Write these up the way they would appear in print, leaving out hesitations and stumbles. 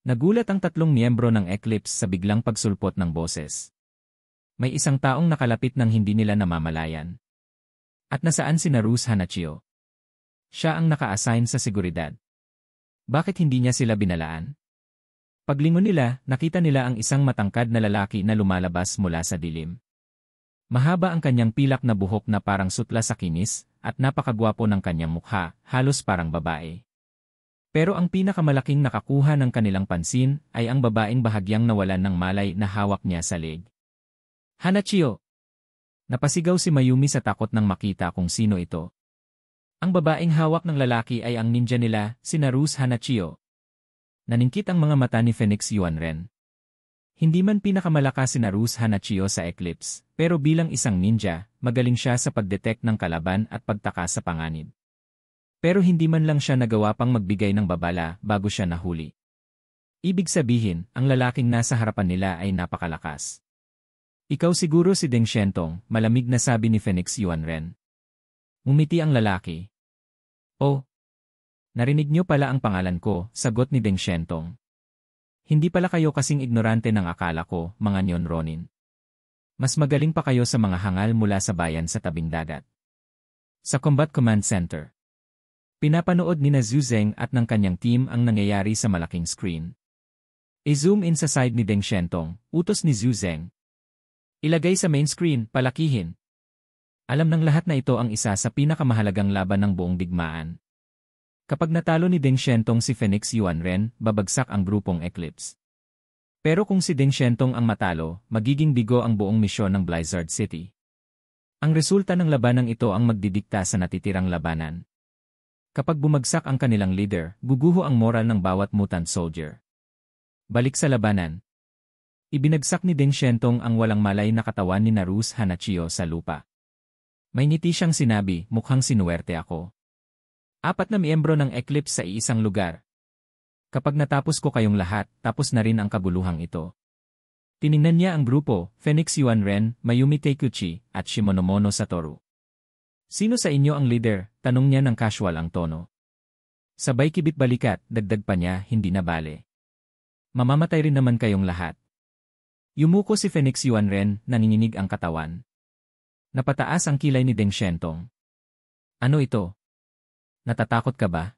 Nagulat ang tatlong miyembro ng Eclipse sa biglang pagsulpot ng boses. May isang taong nakalapit nang hindi nila namamalayan. At nasaan si Naruse Hanachio? Siya ang naka-assign sa seguridad. Bakit hindi niya sila binalaan? Paglingon nila, nakita nila ang isang matangkad na lalaki na lumalabas mula sa dilim. Mahaba ang kanyang pilak na buhok na parang sutla sa kinis, at napakagwapo ng kanyang mukha, halos parang babae. Pero ang pinakamalaking nakakuha ng kanilang pansin ay ang babaeng bahagyang nawalan ng malay na hawak niya sa leg. Hanachio! Napasigaw si Mayumi sa takot nang makita kung sino ito. Ang babaeng hawak ng lalaki ay ang ninja nila, si Naruse Hanachio. Naningkit ang mga mata ni Phoenix Yuanren. Hindi man pinakamalakas si Naruse Hanachio sa Eclipse, pero bilang isang ninja, magaling siya sa pagdetect ng kalaban at pagtaka sa panganib. Pero hindi man lang siya nagawa pang magbigay ng babala bago siya nahuli. Ibig sabihin, ang lalaking nasa harapan nila ay napakalakas. Ikaw siguro si Deng Shentong, malamig na sabi ni Phoenix Yuanren. Ngumiti ang lalaki. Oh! Narinig niyo pala ang pangalan ko, sagot ni Deng Shentong. Hindi pala kayo kasing ignorante ng akala ko, mga Nyon Ronin. Mas magaling pa kayo sa mga hangal mula sa bayan sa tabing dagat. Sa Combat Command Center. Pinapanood ni Zhu Zeng at ng kanyang team ang nangyayari sa malaking screen. I-zoom in sa side ni Deng Shentong, utos ni Zhu Zeng. Ilagay sa main screen, palakihin. Alam ng lahat na ito ang isa sa pinakamahalagang laban ng buong digmaan. Kapag natalo ni Deng Shentong si Phoenix Yuanren, babagsak ang grupong Eclipse. Pero kung si Deng Shentong ang matalo, magiging bigo ang buong misyon ng Blizzard City. Ang resulta ng labanang ito ang magdidikta sa natitirang labanan. Kapag bumagsak ang kanilang leader, guguho ang moral ng bawat mutant soldier. Balik sa labanan. Ibinagsak ni Deng Shentong ang walang malay na katawan ni Naruse Hanachio sa lupa. May ngiti siyang sinabi, mukhang sinuwerte ako. 4 na miyembro ng Eclipse sa iisang lugar. Kapag natapos ko kayong lahat, tapos na rin ang kaguluhang ito. Tiningnan niya ang grupo, Phoenix Yuanren, Mayumi Taikuchi, at Shimonomono Satoru. Sino sa inyo ang leader? Tanong niya ng casual ang tono. Sabay kibit balikat, dagdag pa niya, hindi na bale. Mamamatay rin naman kayong lahat. Yumuko si Phoenix Yuanren, nanginginig ang katawan. Napataas ang kilay ni Deng Shentong. Ano ito? Natatakot ka ba?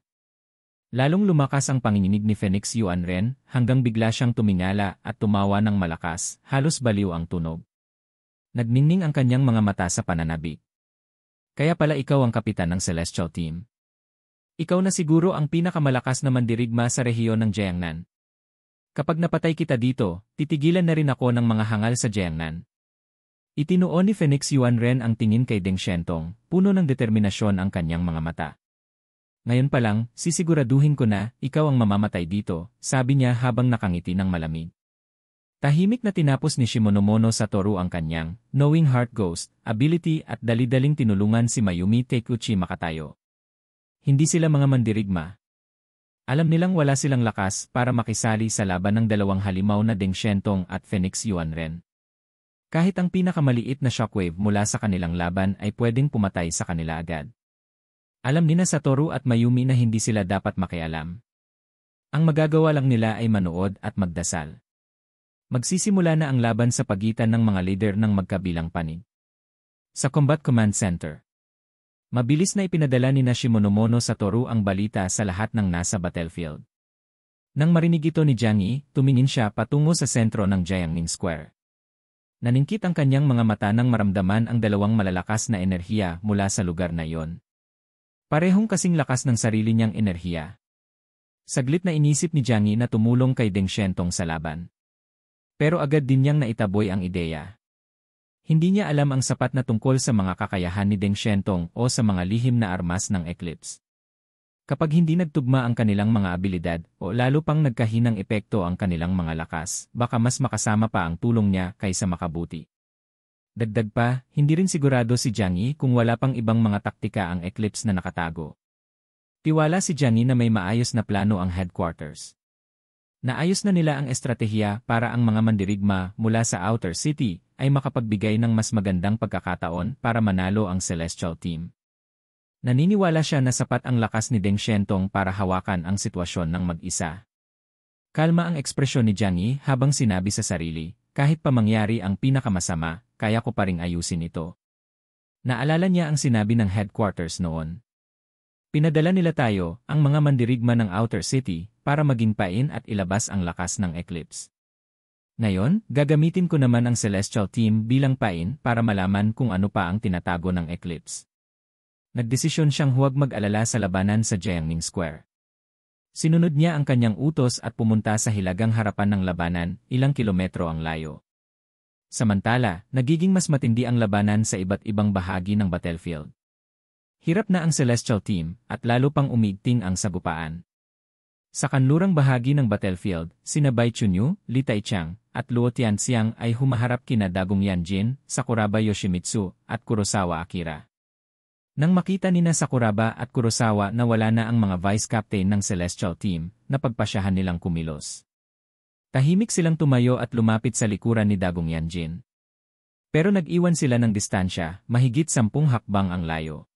Lalong lumakas ang panginginig ni Phoenix Yuanren hanggang bigla siyang tumingala at tumawa ng malakas, halos baliw ang tunog. Nagningning ang kanyang mga mata sa pananabik. Kaya pala ikaw ang kapitan ng Celestial Team. Ikaw na siguro ang pinakamalakas na mandirigma sa rehiyon ng Jiangnan. Kapag napatay kita dito, titigilan na rin ako ng mga hangal sa Jiangnan. Itinuon ni Phoenix Yuanren ang tingin kay Deng Shentong, puno ng determinasyon ang kanyang mga mata. Ngayon pa lang, sisiguraduhin ko na, ikaw ang mamamatay dito, sabi niya habang nakangiti ng malamig. Tahimik na tinapos ni Shimonomono Satoru ang kanyang Knowing Heart Ghost ability at dali-daling tinulungan si Mayumi Taikuchi makatayo. Hindi sila mga mandirigma. Alam nilang wala silang lakas para makisali sa laban ng dalawang halimaw na Deng Shentong at Phoenix Yuanren. Kahit ang pinakamaliit na shockwave mula sa kanilang laban ay pwedeng pumatay sa kanila agad. Alam ni Satoru at Mayumi na hindi sila dapat makialam. Ang magagawa lang nila ay manood at magdasal. Magsisimula na ang laban sa pagitan ng mga leader ng magkabilang panig. Sa Combat Command Center. Mabilis na ipinadala ni Shimonomono Satoru ang balita sa lahat ng nasa battlefield. Nang marinig ito ni Jiang Yi, tumingin siya patungo sa sentro ng Jiangning Square. Naningkit ang kanyang mga mata nang maramdaman ang dalawang malalakas na enerhiya mula sa lugar na iyon. Parehong kasing lakas ng sarili niyang enerhiya. Saglit na inisip ni Jiang Yi na tumulong kay Deng Shentong sa laban. Pero agad din niyang naitaboy ang ideya. Hindi niya alam ang sapat na tungkol sa mga kakayahan ni Deng Shentong o sa mga lihim na armas ng Eclipse. Kapag hindi nagtugma ang kanilang mga abilidad o lalo pang nagkahinang epekto ang kanilang mga lakas, baka mas makasama pa ang tulong niya kaysa makabuti. Dagdag pa, hindi rin sigurado si Jiang Yi kung wala pang ibang mga taktika ang Eclipse na nakatago. Tiwala si Jiang Yi na may maayos na plano ang headquarters. Naayos na nila ang estratehiya para ang mga mandirigma mula sa Outer City ay makapagbigay ng mas magandang pagkakataon para manalo ang Celestial Team. Naniniwala siya na sapat ang lakas ni Deng Shentong para hawakan ang sitwasyon ng mag-isa. Kalma ang ekspresyon ni Jiang Yi habang sinabi sa sarili, kahit pa mangyari ang pinakamasama, kaya ko pa ring ayusin ito. Naalala niya ang sinabi ng headquarters noon. Pinadala nila tayo, ang mga mandirigma ng Outer City, para maging pain at ilabas ang lakas ng Eclipse. Ngayon, gagamitin ko naman ang Celestial Team bilang pain para malaman kung ano pa ang tinatago ng Eclipse. Nagdesisyon siyang huwag mag-alala sa labanan sa Jiangning Square. Sinunod niya ang kanyang utos at pumunta sa hilagang harapan ng labanan, ilang kilometro ang layo. Samantala, nagiging mas matindi ang labanan sa iba't ibang bahagi ng battlefield. Hirap na ang Celestial Team, at lalo pang umiigting ang sagupaan. Sa kanlurang bahagi ng battlefield, sina Bai Chunyu, Li Taichang, at Luo Tianxiang ay humaharap kina Dagong Yanjin, Sakuraba Yoshimitsu, at Kurosawa Akira. Nang makita nina Sakuraba at Kurosawa na wala na ang mga vice captain ng Celestial Team, napagpasyahan nilang kumilos. Tahimik silang tumayo at lumapit sa likuran ni Dagong Yanjin. Pero nag-iwan sila ng distansya, mahigit 10 hakbang ang layo.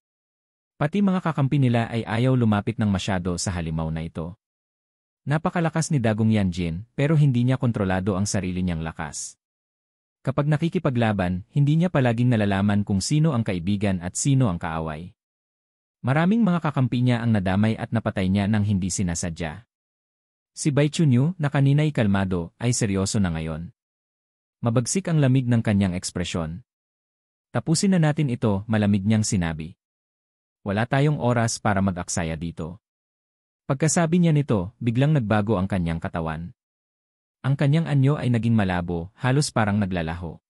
Pati mga kakampi nila ay ayaw lumapit ng masyado sa halimaw na ito. Napakalakas ni Dagong Yanjin, pero hindi niya kontrolado ang sarili niyang lakas. Kapag nakikipaglaban, hindi niya palaging nalalaman kung sino ang kaibigan at sino ang kaaway. Maraming mga kakampi niya ang nadamay at napatay niya nang hindi sinasadya. Si Bai Chunyu, na kanina'y kalmado, ay seryoso na ngayon. Mabagsik ang lamig ng kanyang ekspresyon. Tapusin na natin ito, malamig niyang sinabi. Wala tayong oras para mag-aksaya dito. Pagkasabi niya nito, biglang nagbago ang kanyang katawan. Ang kanyang anyo ay naging malabo, halos parang naglalaho.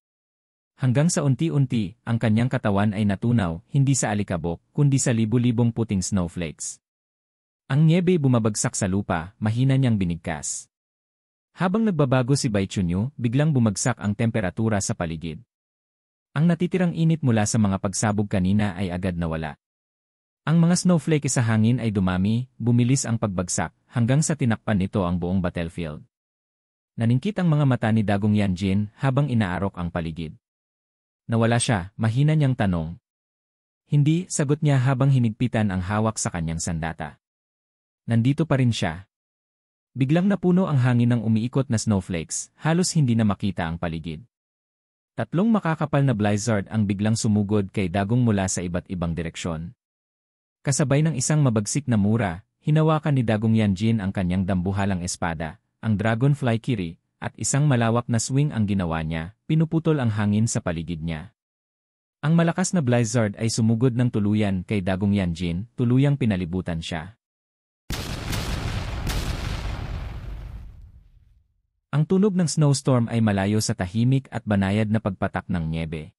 Hanggang sa unti-unti, ang kanyang katawan ay natunaw, hindi sa alikabok, kundi sa libu-libong puting snowflakes. Ang nyebe bumabagsak sa lupa, mahina niyang binigkas. Habang nagbabago si Bai Chunyu, biglang bumagsak ang temperatura sa paligid. Ang natitirang init mula sa mga pagsabog kanina ay agad nawala. Ang mga snowflake sa hangin ay dumami, bumilis ang pagbagsak, hanggang sa tinakpan nito ang buong battlefield. Naningkit ang mga mata ni Dagong Yanjin habang inaarok ang paligid. Nawala siya, mahina niyang tanong. Hindi, sagot niya habang hinigpitan ang hawak sa kanyang sandata. Nandito pa rin siya. Biglang napuno ang hangin ng umiikot na snowflakes, halos hindi na makita ang paligid. 3 makakapal na blizzard ang biglang sumugod kay Dagong mula sa iba't ibang direksyon. Kasabay ng isang mabagsik na mura, hinawakan ni Dagong Yanjin ang kanyang dambuhalang espada, ang Dragonfly Kiri, at isang malawak na swing ang ginawa niya, pinuputol ang hangin sa paligid niya. Ang malakas na blizzard ay sumugod ng tuluyan kay Dagong Yanjin, tuluyang pinalibutan siya. Ang tunog ng snowstorm ay malayo sa tahimik at banayad na pagpatak ng nyebe.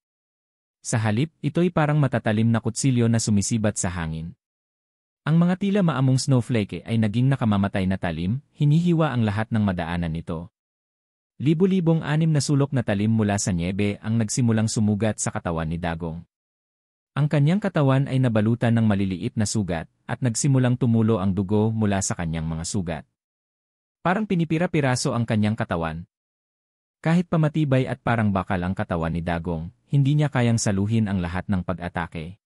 Sa halip, ito'y parang matatalim na kutsilyo na sumisibat sa hangin. Ang mga tila maamong snowflake ay naging nakamamatay na talim, hinihiwa ang lahat ng madaanan nito. Libu-libong 6 na sulok na talim mula sa nyebe ang nagsimulang sumugat sa katawan ni Dagong. Ang kanyang katawan ay nabalutan ng maliliit na sugat, at nagsimulang tumulo ang dugo mula sa kanyang mga sugat. Parang pinipira-piraso ang kanyang katawan. Kahit pamatibay at parang bakal ang katawan ni Dagong, hindi niya kayang saluhin ang lahat ng pag-atake.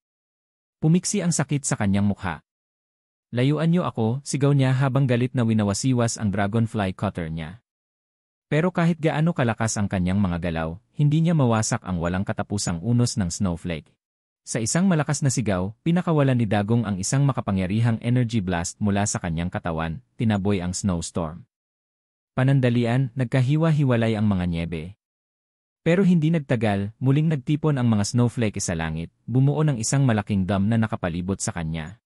Pumiksi ang sakit sa kanyang mukha. Layuan niyo ako, sigaw niya habang galit na winawasiwas ang dragonfly cutter niya. Pero kahit gaano kalakas ang kanyang mga galaw, hindi niya mawasak ang walang katapusang unos ng snowflake. Sa isang malakas na sigaw, pinakawalan ni Dagong ang isang makapangyarihang energy blast mula sa kanyang katawan, tinaboy ang snowstorm. Panandalian, nagkahiwa-hiwalay ang mga nyebe. Pero hindi nagtagal, muling nagtipon ang mga snowflake sa langit, bumuo ng isang malaking dam na nakapalibot sa kanya.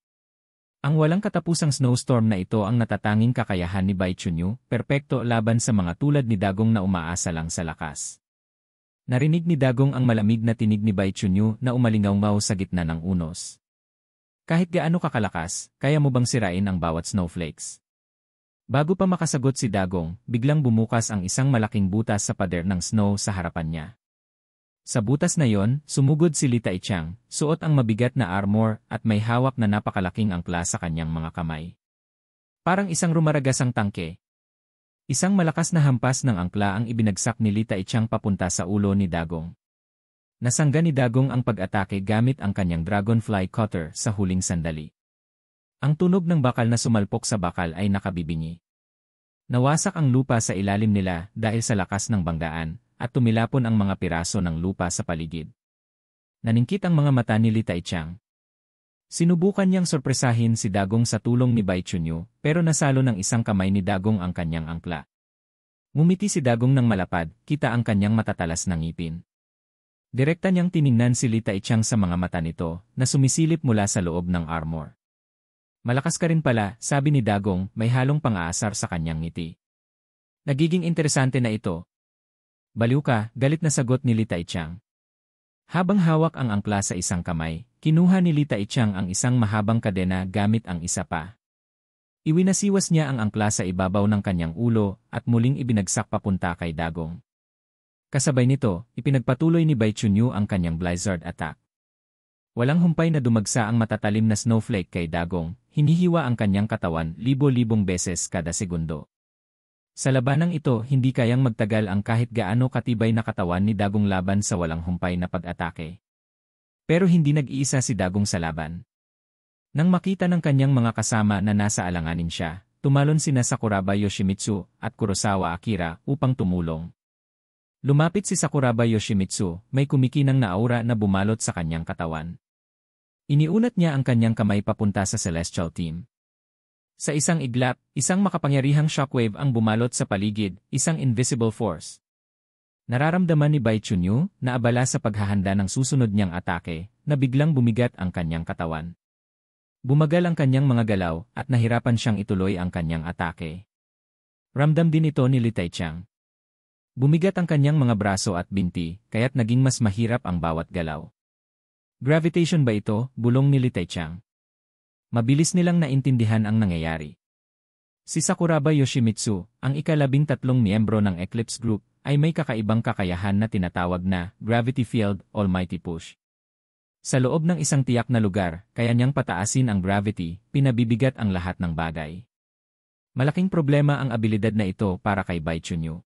Ang walang katapusang snowstorm na ito ang natatanging kakayahan ni Bai Chunyu, perpekto laban sa mga tulad ni Dagong na umaasa lang sa lakas. Narinig ni Dagong ang malamig na tinig ni Bai Chunyu na umalingaw-ngaw sa gitna ng unos. Kahit gaano kakalakas, kaya mo bang sirain ang bawat snowflakes? Bago pa makasagot si Dagong, biglang bumukas ang isang malaking butas sa pader ng snow sa harapan niya. Sa butas na yon, sumugod si Li Taichang, suot ang mabigat na armor at may hawak na napakalaking angkla sa kanyang mga kamay. Parang isang rumaragasang tangke. Isang malakas na hampas ng angkla ang ibinagsak ni Li Taichang papunta sa ulo ni Dagong. Nasangga ni Dagong ang pag-atake gamit ang kanyang dragonfly cutter sa huling sandali. Ang tunog ng bakal na sumalpok sa bakal ay nakabibingi. Nawasak ang lupa sa ilalim nila dahil sa lakas ng banggaan, at tumilapon ang mga piraso ng lupa sa paligid. Naningkit ang mga mata ni Li Taichang. Sinubukan niyang sorpresahin si Dagong sa tulong ni Bai Chunyu, pero nasalo ng isang kamay ni Dagong ang kanyang angkla. Ngumiti si Dagong ng malapad, kita ang kanyang matatalas na ngipin. Direkta niyang tiningnan si Li Taichang sa mga mata nito, na sumisilip mula sa loob ng armor. Malakas ka rin pala, sabi ni Dagong, may halong pang-aasar sa kanyang ngiti. Nagiging interesante na ito. Baliw ka, galit na sagot ni Li Taichang. Habang hawak ang angkla sa isang kamay, kinuha ni Li Taichang ang isang mahabang kadena gamit ang isa pa. Iwinasiwas niya ang angkla sa ibabaw ng kanyang ulo at muling ibinagsak papunta kay Dagong. Kasabay nito, ipinagpatuloy ni Bai Chunyu ang kanyang blizzard attack. Walang humpay na dumagsa ang matatalim na snowflake kay Dagong, hinihiwa ang kanyang katawan libo-libong beses kada segundo. Sa labanang ito, hindi kayang magtagal ang kahit gaano katibay na katawan ni Dagong laban sa walang humpay na pag-atake. Pero hindi nag-iisa si Dagong sa laban. Nang makita ng kanyang mga kasama na nasa alanganin siya, tumalon sina Sakuraba Yoshimitsu at Kurosawa Akira upang tumulong. Lumapit si Sakuraba Yoshimitsu, may kumikinang na aura na bumalot sa kanyang katawan. Iniunat niya ang kanyang kamay papunta sa Celestial Team. Sa isang iglap, isang makapangyarihang shockwave ang bumalot sa paligid, isang invisible force. Nararamdaman ni Bai Chunyu na abala sa paghahanda ng susunod niyang atake, na biglang bumigat ang kanyang katawan. Bumagal ang kanyang mga galaw at nahirapan siyang ituloy ang kanyang atake. Ramdam din ito ni Li Taichang. Bumigat ang kanyang mga braso at binti, kaya't naging mas mahirap ang bawat galaw. Gravitation ba ito? Bulong ni Li Taichang. Mabilis nilang naintindihan ang nangyayari. Si Sakuraba Yoshimitsu, ang ika-13 miyembro ng Eclipse Group, ay may kakaibang kakayahan na tinatawag na Gravity Field Almighty Push. Sa loob ng isang tiyak na lugar, kaya niyang pataasin ang gravity, pinabibigat ang lahat ng bagay. Malaking problema ang abilidad na ito para kay Bai Chunyu.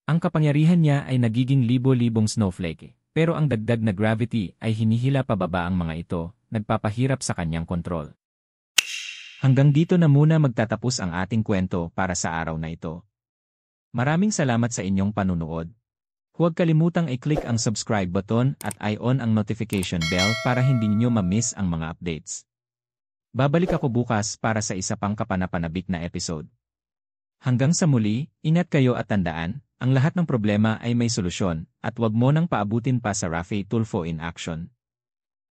Ang kapangyarihan niya ay nagiging libo-libong snowflake. Pero ang dagdag na gravity ay hinihila pababa ang mga ito, nagpapahirap sa kanyang kontrol. Hanggang dito na muna magtatapos ang ating kwento para sa araw na ito. Maraming salamat sa inyong panunood. Huwag kalimutang i-click ang subscribe button at i-on ang notification bell para hindi niyo ma-miss ang mga updates. Babalik ako bukas para sa isa pang kapanapanabik na episode. Hanggang sa muli, ingat kayo at tandaan, ang lahat ng problema ay may solusyon, at wag mo nang paabutin pa sa Rafi Tulfo in action.